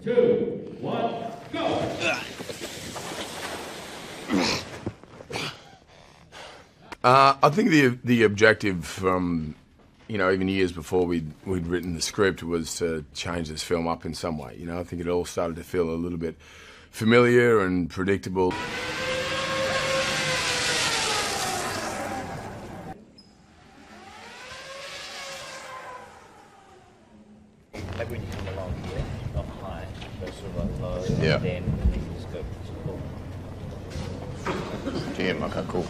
2, 1, go! I think the objective from, you know, even years before we'd written the script was to change this film up in some way. You know, I think it all started to feel a little bit familiar and predictable. Like when you come along here, not high, but sort of like low, Yeah. and then you just go, cool. Damn, okay, cool.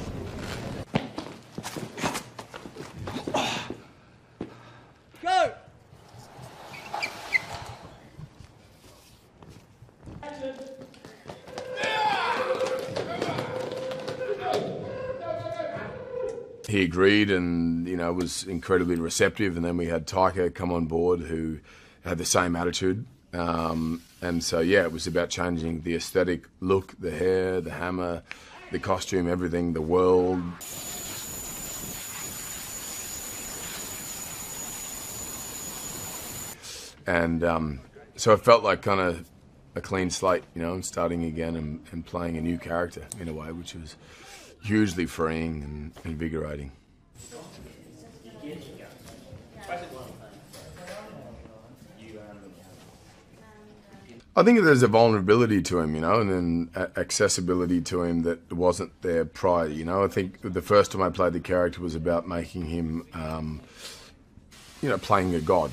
Go! He agreed and, you know, was incredibly receptive, and then we had Taika come on board who had the same attitude. And so, yeah, it was about changing the aesthetic look, the hair, the hammer, the costume, everything, the world. And so it felt like kind of a clean slate, you know, and starting again and playing a new character in a way, which was hugely freeing and invigorating. I think there's a vulnerability to him, you know, and then accessibility to him that wasn't there prior, you know. I think the first time I played the character was about making him, you know, playing a god.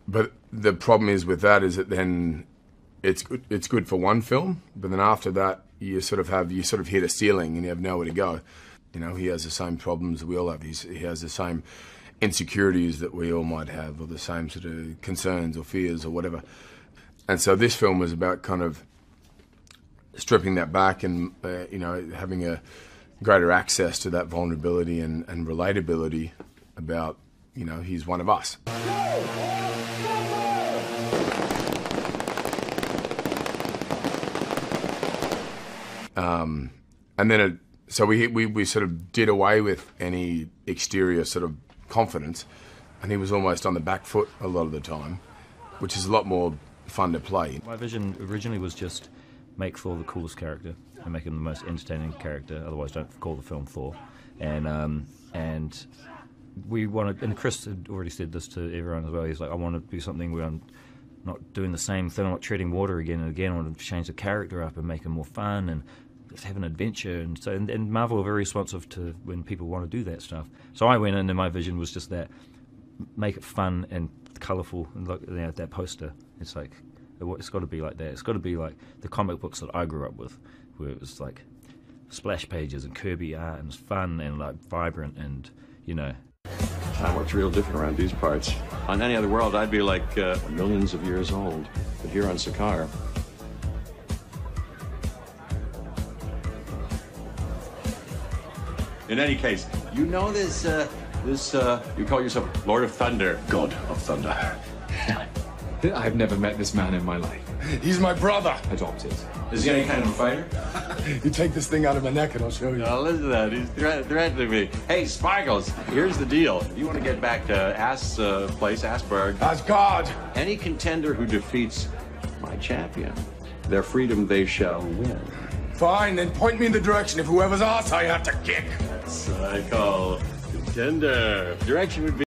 But the problem is with that is that then it's good for one film, but then after that you sort of hit a ceiling and you have nowhere to go. You know, he has the same problems that we all have. He has the same insecurities that we all might have, or the same sort of concerns or fears or whatever. And so this film was about kind of stripping that back and, you know, having a greater access to that vulnerability and relatability about, you know, he's one of us. And then so we sort of did away with any exterior sort of confidence, and he was almost on the back foot a lot of the time, which is a lot more fun to play. My vision originally was just make Thor the coolest character and make him the most entertaining character. Otherwise, don't call the film Thor. And we wanted, and Chris had already said this to everyone as well. He's like, I want to do something where I'm not doing the same thing. I'm not treading water again and again. I want to change the character up and make him more fun and have an adventure. And so, and Marvel are very responsive to when people want to do that stuff. So I went in, and my vision was just that: make it fun and colourful. And look, you know, that poster. It's like, it's got to be like that. It's got to be like the comic books that I grew up with, where it was like splash pages and Kirby art, and it's fun and like vibrant, and you know. Time works real different around these parts. On any other world, I'd be like millions of years old. But here on Sakaar, in any case, you know this, you call yourself Lord of Thunder. God of Thunder. I've never met this man in my life. He's my brother. Adopted. Is he any kind of a fighter? You take this thing out of my neck and I'll show you. Now listen to that, he's threatening me. Hey, Sparkles, here's the deal. If you want to get back to Asberg, Asgard. any contender who defeats my champion, their freedom they shall win. Fine, then point me in the direction of whoever's ass I have to kick. That's what I call contender. Direction would be